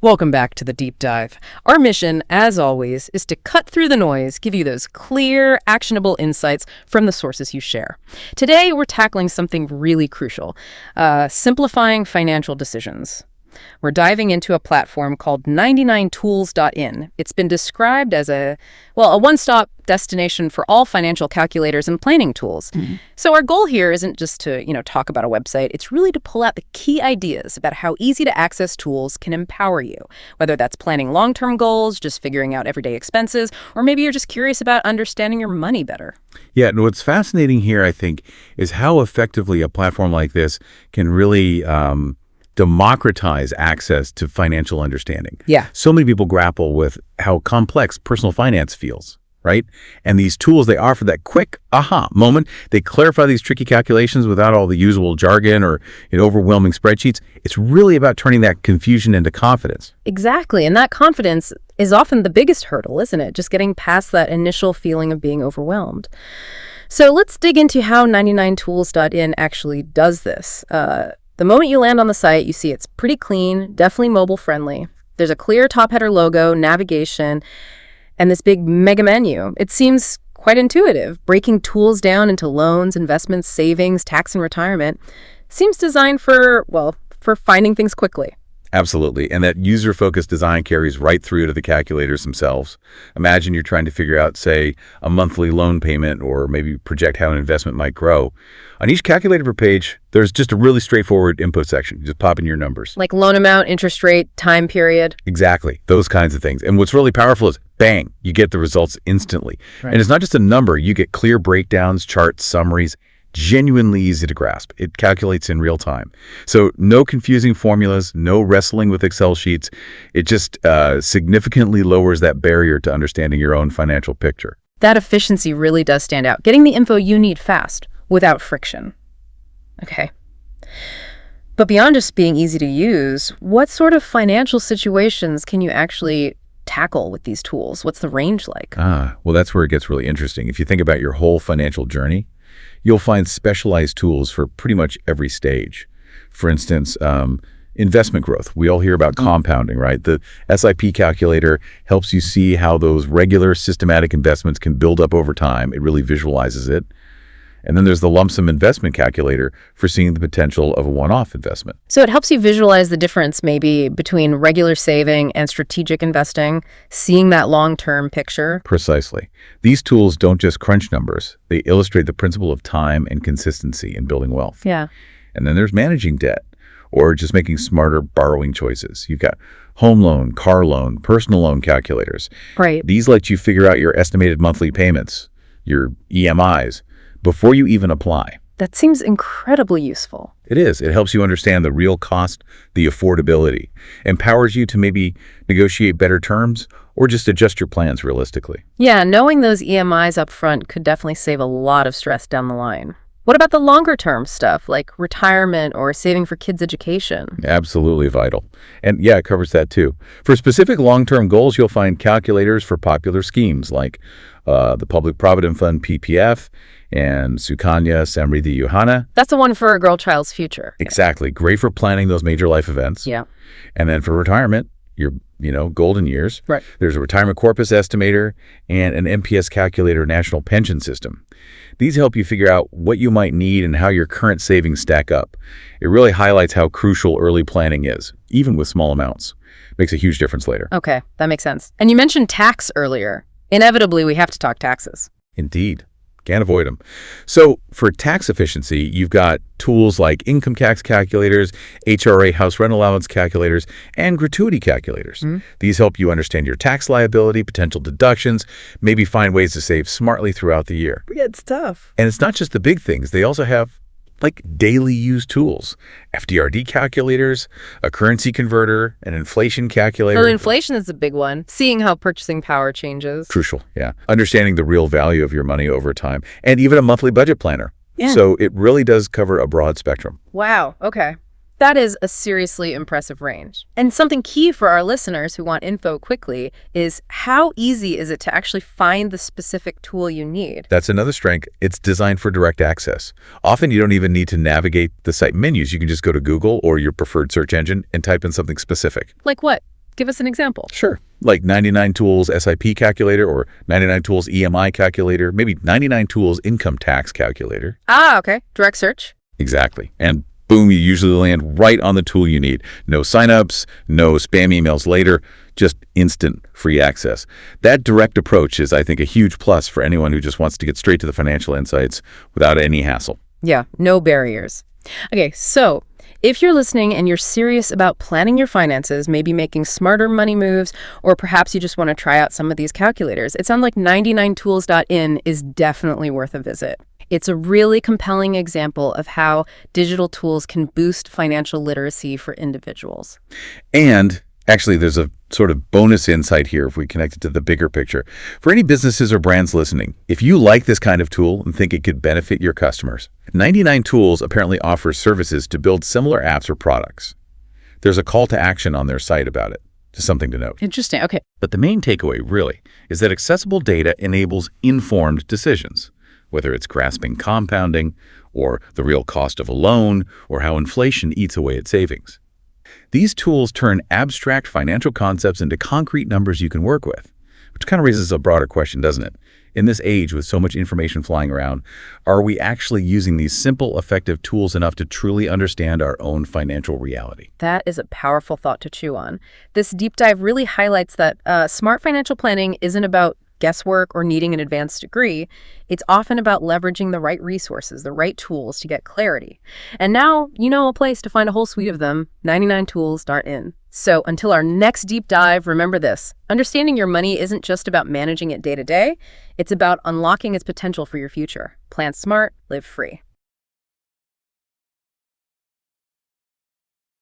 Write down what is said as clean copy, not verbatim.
Welcome back to the Deep Dive. Our mission, as always, is to cut through the noise, give you those clear, actionable insights from the sources you share. Today, we're tackling something really crucial, simplifying financial decisions. We're diving into a platform called 99Tools.in. It's been described as a one-stop destination for all financial calculators and planning tools. So our goal here isn't just to, talk about a website. It's really to pull out the key ideas about how easy-to-access tools can empower you, whether that's planning long-term goals, just figuring out everyday expenses, or maybe you're just curious about understanding your money better. Yeah, and what's fascinating here, I think, is how effectively a platform like this can really democratize access to financial understanding. Yeah. So many people grapple with how complex personal finance feels, right? And these tools, they offer that quick aha moment. They clarify these tricky calculations without all the usual jargon or overwhelming spreadsheets. It's really about turning that confusion into confidence. Exactly. And that confidence is often the biggest hurdle, isn't it? Just getting past that initial feeling of being overwhelmed. So let's dig into how 99tools.in actually does this. The moment you land on the site, you see it's pretty clean, definitely mobile friendly. There's a clear top header logo, navigation, and this big mega menu. It seems quite intuitive, breaking tools down into loans, investments, savings, tax, and retirement. Seems designed for finding things quickly. Absolutely. And that user-focused design carries right through to the calculators themselves. Imagine you're trying to figure out, say, a monthly loan payment or maybe project how an investment might grow. On each calculator per page, there's just a really straightforward input section. You just pop in your numbers. Like loan amount, interest rate, time period. Exactly. Those kinds of things. And what's really powerful is, bang, you get the results instantly. Right. And it's not just a number. You get clear breakdowns, charts, summaries. Genuinely easy to grasp. It calculates in real time. So no confusing formulas, no wrestling with Excel sheets. It just significantly lowers that barrier to understanding your own financial picture. That efficiency really does stand out. Getting the info you need fast, without friction. Okay. But beyond just being easy to use, what sort of financial situations can you actually tackle with these tools? What's the range like? Well, that's where it gets really interesting. If you think about your whole financial journey, you'll find specialized tools for pretty much every stage. For instance, investment growth. We all hear about compounding, right? The SIP calculator helps you see how those regular systematic investments can build up over time. It really visualizes it. And then there's the lump sum investment calculator for seeing the potential of a one-off investment. So it helps you visualize the difference maybe between regular saving and strategic investing, seeing that long-term picture. Precisely. These tools don't just crunch numbers. They illustrate the principle of time and consistency in building wealth. Yeah. And then there's managing debt or just making smarter borrowing choices. You've got home loan, car loan, personal loan calculators. Right. These let you figure out your estimated monthly payments, your EMIs, before you even apply. That seems incredibly useful. It is. It helps you understand the real cost, the affordability, empowers you to maybe negotiate better terms or just adjust your plans realistically. Yeah, knowing those EMIs up front could definitely save a lot of stress down the line. What about the longer term stuff like retirement or saving for kids' education? Absolutely vital. And yeah, it covers that too. For specific long-term goals, you'll find calculators for popular schemes like the Public Provident Fund PPF and Sukanya, Samriddhi, Yojana. That's the one for a girl child's future. Exactly. Great for planning those major life events. Yeah. And then for retirement, your golden years. Right. There's a retirement corpus estimator and an MPS calculator national pension system. These help you figure out what you might need and how your current savings stack up. It really highlights how crucial early planning is, even with small amounts. Makes a huge difference later. Okay, that makes sense. And you mentioned tax earlier. Inevitably, we have to talk taxes. Indeed. Can't avoid them. So for tax efficiency, you've got tools like income tax calculators, HRA house rent allowance calculators, and gratuity calculators. These help you understand your tax liability, potential deductions, maybe find ways to save smartly throughout the year. Yeah, it's tough. And it's not just the big things. They also have like daily use tools, FDRD calculators, a currency converter, an inflation calculator. Well, inflation is a big one. Seeing how purchasing power changes. Crucial, yeah. Understanding the real value of your money over time, and even a monthly budget planner. Yeah. So it really does cover a broad spectrum. Wow, okay. That is a seriously impressive range. And something key for our listeners who want info quickly is how easy is it to actually find the specific tool you need? That's another strength. It's designed for direct access. Often you don't even need to navigate the site menus. You can just go to Google or your preferred search engine and type in something specific. Like what? Give us an example. Sure. Like 99Tools SIP calculator or 99Tools EMI calculator, maybe 99Tools income tax calculator. Okay. Direct search. Exactly. And boom, you usually land right on the tool you need. No signups, no spam emails later, just instant free access. That direct approach is, I think, a huge plus for anyone who just wants to get straight to the financial insights without any hassle. Yeah, no barriers. Okay, so if you're listening and you're serious about planning your finances, maybe making smarter money moves, or perhaps you just want to try out some of these calculators, it sounds like 99tools.in is definitely worth a visit. It's a really compelling example of how digital tools can boost financial literacy for individuals. And actually, there's a sort of bonus insight here if we connect it to the bigger picture. For any businesses or brands listening, if you like this kind of tool and think it could benefit your customers, 99Tools apparently offers services to build similar apps or products. There's a call to action on their site about it. Just something to note. Interesting. Okay. But the main takeaway, really, is that accessible data enables informed decisions, whether it's grasping compounding or the real cost of a loan or how inflation eats away at savings. These tools turn abstract financial concepts into concrete numbers you can work with, which kind of raises a broader question, doesn't it? In this age with so much information flying around, are we actually using these simple, effective tools enough to truly understand our own financial reality? That is a powerful thought to chew on. This deep dive really highlights that smart financial planning isn't about guesswork or needing an advanced degree. It's often about leveraging the right resources, the right tools to get clarity. And now you know a place to find a whole suite of them, 99tools.in. So until our next deep dive, remember this. Understanding your money isn't just about managing it day to day. It's about unlocking its potential for your future. Plan smart, live free.